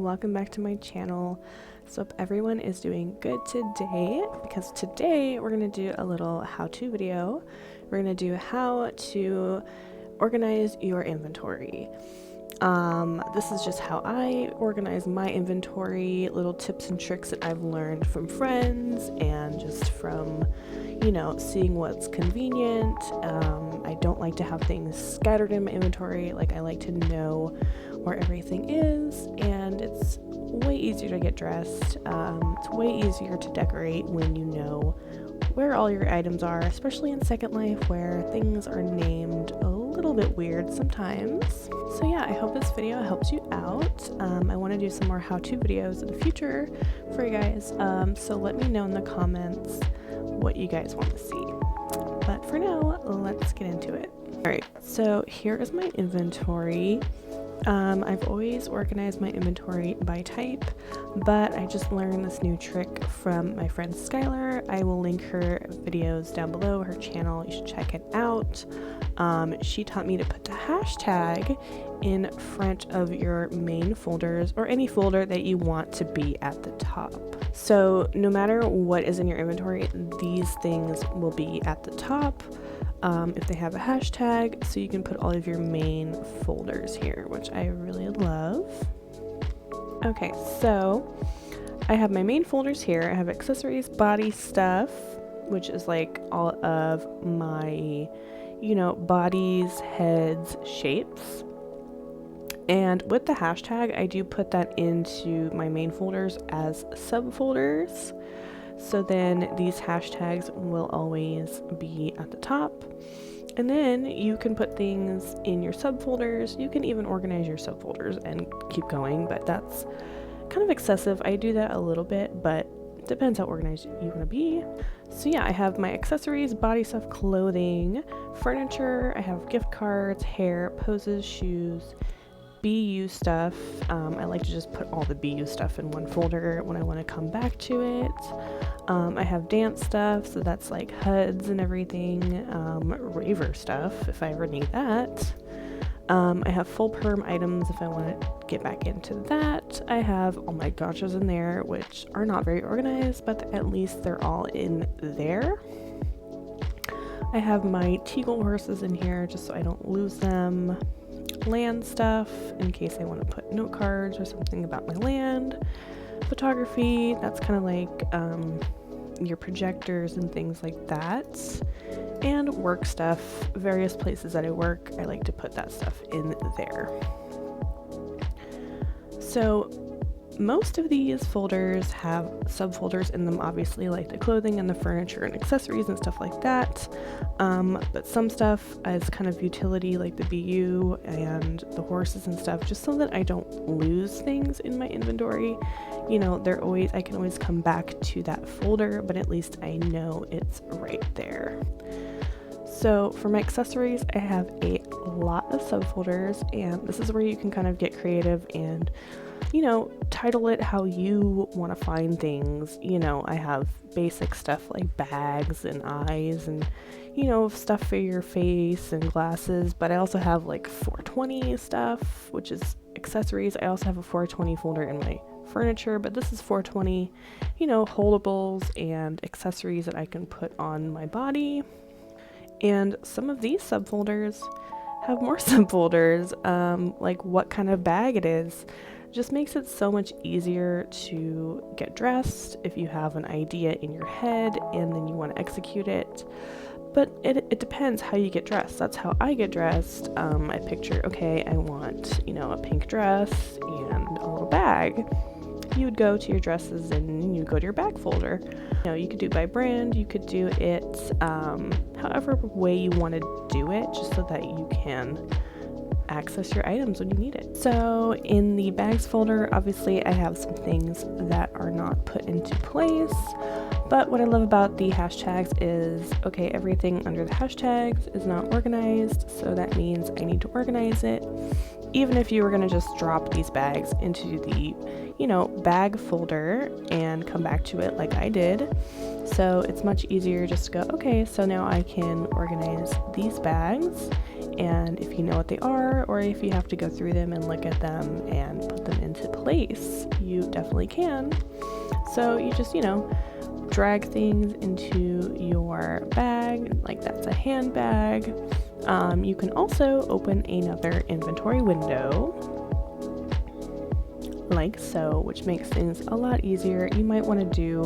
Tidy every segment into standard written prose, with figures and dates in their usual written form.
welcome back to my channel. So hope everyone is doing good today, because today we're going to do a little how-to video. We're going to do how to organize your inventory. This is just how I organize my inventory, little tips and tricks that I've learned from friends and just from, seeing what's convenient. I don't like to have things scattered in my inventory. Like, I like to know where everything is, and it's way easier to get dressed. It's way easier to decorate when you know where all your items are, especially in Second Life where things are named a little bit weird sometimes. So yeah, I hope this video helps you out. I want to do some more how-to videos in the future for you guys, so let me know in the comments what you guys want to see. But for now, let's get into it. Alright, so here is my inventory. I've always organized my inventory by type, but I just learned this new trick from my friend Skylar. I will link her videos down below, her channel. You should check it out. She taught me to put the hashtag in front of your main folders, or any folder that you want to be at the top. So no matter what is in your inventory, these things will be at the top. If they have a hashtag, so you can put all of your main folders here, which I really love. Okay, so I have my main folders here. I have accessories, body stuff, which is like all of my, bodies, heads, shapes. And with the hashtag, I do put that into my main folders as subfolders. So then these hashtags will always be at the top. And then you can put things in your subfolders. You can even organize your subfolders and keep going, but that's kind of excessive. I do that a little bit, but it depends how organized you want to be. So yeah, I have my accessories, body stuff, clothing, furniture. I have gift cards, hair, poses, shoes, BU stuff. I like to just put all the BU stuff in one folder when I want to come back to it. I have dance stuff, so that's like HUDs and everything, raver stuff if I ever need that. I have full perm items if I want to get back into that. I have all my gotchas in there, which are not very organized, but at least they're all in there. I have my Teagle horses in here just so I don't lose them. Land stuff in case I want to put note cards or something about my land. Photography, that's kind of like your projectors and things like that. And work stuff, various places that I work, I like to put that stuff in there. So most of these folders have subfolders in them, obviously, like the clothing and the furniture and accessories and stuff like that. But some stuff is kind of utility, like the BU and the horses and stuff, just so that I don't lose things in my inventory. I can always come back to that folder, but at least I know it's right there. So for my accessories, I have a lot of subfolders, and this is where you can kind of get creative and title it how you want to find things. I have basic stuff like bags and eyes and, stuff for your face and glasses, but I also have like 420 stuff, which is accessories. I also have a 420 folder in my furniture, but this is 420, holdables and accessories that I can put on my body. And some of these subfolders have more subfolders, like what kind of bag it is. Just makes it so much easier to get dressed if you have an idea in your head and then you want to execute it. But it depends how you get dressed. That's how I get dressed. I picture, okay, I want, a pink dress and a little bag. You would go to your dresses and you go to your bag folder. You could do it by brand, you could do it however way you want to do it, just so that you can access your items when you need it. So in the bags folder, obviously I have some things that are not put into place, but what I love about the hashtags is, okay, everything under the hashtags is not organized, so that means I need to organize it. Even if you were going to just drop these bags into the, bag folder and come back to it like I did. So it's much easier just to go, okay, so now I can organize these bags and if you know what they are, or if you have to go through them and look at them and put them into place, you definitely can. So you just, drag things into your bag, like that's a handbag. You can also open another inventory window, like so, which makes things a lot easier. You might want to do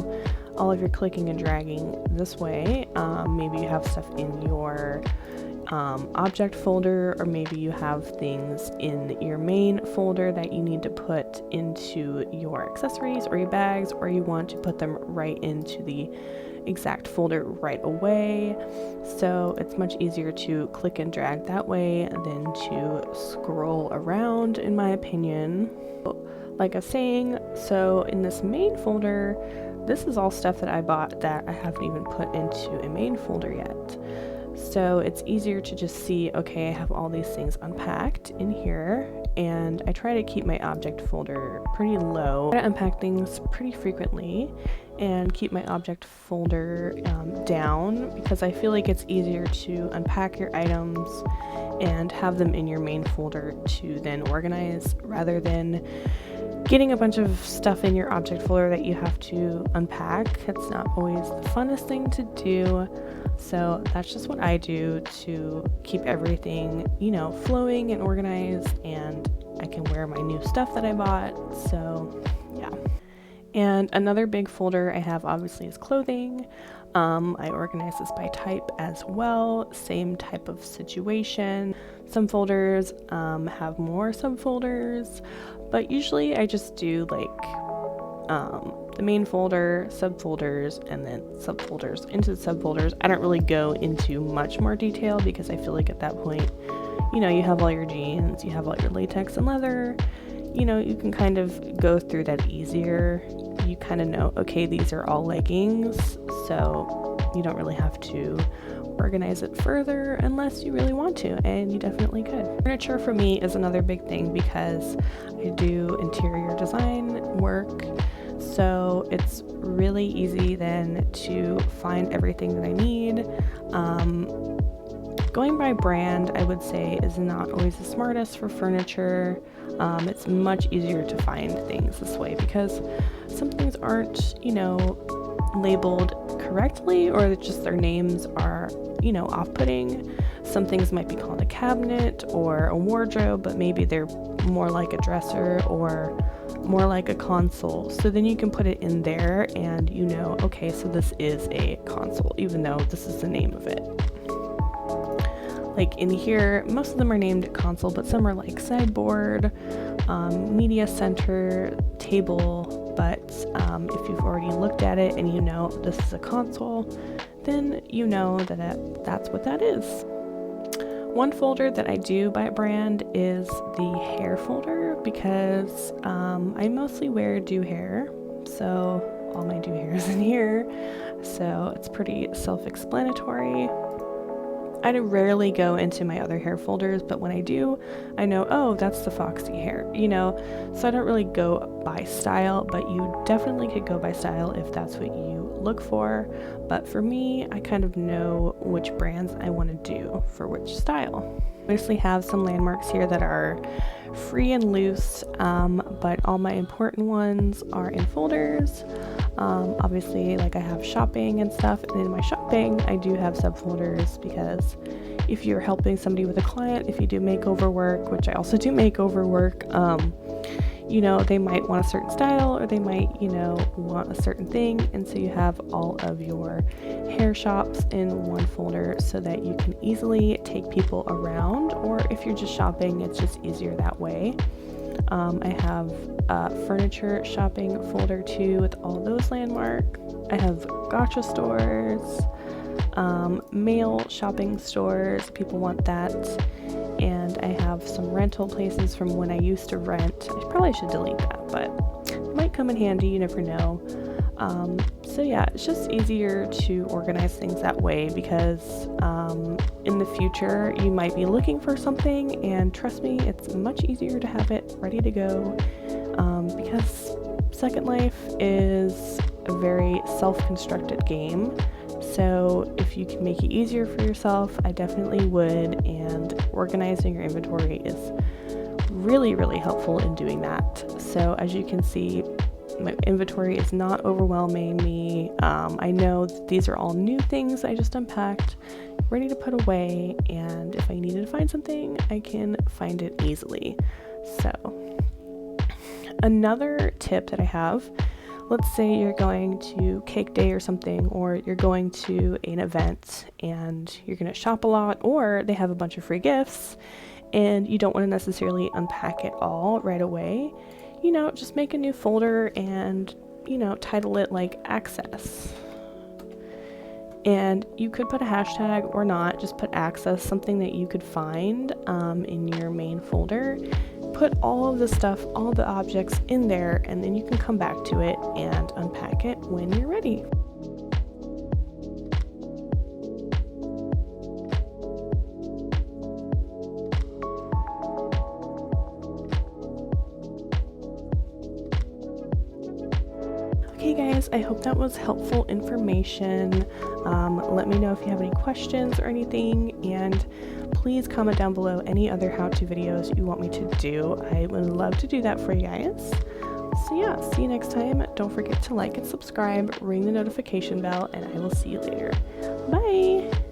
all of your clicking and dragging this way. Maybe you have stuff in your object folder, or maybe you have things in your main folder that you need to put into your accessories or your bags, or you want to put them right into the exact folder right away. So it's much easier to click and drag that way than to scroll around, in my opinion. Like I was saying, so in this main folder, this is all stuff that I bought that I haven't even put into a main folder yet. So it's easier to just see, okay, I have all these things unpacked in here, and I try to keep my object folder pretty low. I unpack things pretty frequently and keep my object folder down, because I feel like it's easier to unpack your items and have them in your main folder to then organize, rather than getting a bunch of stuff in your object folder that you have to unpack. It's not always the funnest thing to do. So that's just what I do to keep everything, flowing and organized, and I can wear my new stuff that I bought. So yeah. And another big folder I have obviously is clothing. I organize this by type as well, same type of situation. Some folders have more subfolders, but usually I just do like the main folder, subfolders, and then subfolders into the subfolders. I don't really go into much more detail, because I feel like at that point, you have all your jeans, you have all your latex and leather, you can kind of go through that easier. You kind of know, okay, these are all leggings, so you don't really have to organize it further unless you really want to, and you definitely could. Furniture for me is another big thing, because I do interior design work, so it's really easy then to find everything that I need. Going by brand, I would say, is not always the smartest for furniture. It's much easier to find things this way, because some things aren't, labeled correctly, or just their names are, off-putting. Some things might be called a cabinet or a wardrobe, but maybe they're more like a dresser or more like a console. So then you can put it in there and okay, so this is a console, even though this is the name of it. Like in here, most of them are named console, but some are like sideboard, media center, table. But if you've already looked at it and this is a console, then that's what that is. One folder that I do by brand is the hair folder, because I mostly wear do hair, so all my do hair is in here, so it's pretty self-explanatory. I rarely go into my other hair folders, but when I do, I know, oh, that's the Foxy hair, so I don't really go by style, but you definitely could go by style if that's what you look for. But for me, I kind of know which brands I want to do for which style. I obviously have some landmarks here that are free and loose, but all my important ones are in folders. Obviously, like I have shopping and stuff, and in my shopping I do have subfolders, because if you're helping somebody with a client, if you do makeover work, which I also do makeover work, they might want a certain style, or they might want a certain thing, and so you have all of your hair shops in one folder so that you can easily take people around, or if you're just shopping, it's just easier that way. I have a furniture shopping folder too with all those landmarks. I have gotcha stores, mail shopping stores, people want that, and I have some rental places from when I used to rent. I probably should delete that, but it might come in handy, you never know. So yeah, it's just easier to organize things that way, because in the future you might be looking for something, and trust me, it's much easier to have it ready to go, because Second Life is a very self-constructed game. So if you can make it easier for yourself, I definitely would, and organizing your inventory is really, really helpful in doing that. So as you can see, my inventory is not overwhelming me. I know that these are all new things I just unpacked, ready to put away, and if I needed to find something, I can find it easily. So another tip that I have, let's say you're going to cake day or something, or you're going to an event and you're going to shop a lot, or they have a bunch of free gifts and you don't want to necessarily unpack it all right away. Just make a new folder and, title it like access. And you could put a hashtag or not, just put access, something that you could find in your main folder. Put all of the stuff, all the objects in there, and then you can come back to it and unpack it when you're ready. Okay guys, I hope that was helpful information. Let me know if you have any questions or anything, and please comment down below any other how-to videos you want me to do. I would love to do that for you guys. So yeah, see you next time. Don't forget to like and subscribe, ring the notification bell, and I will see you later. Bye!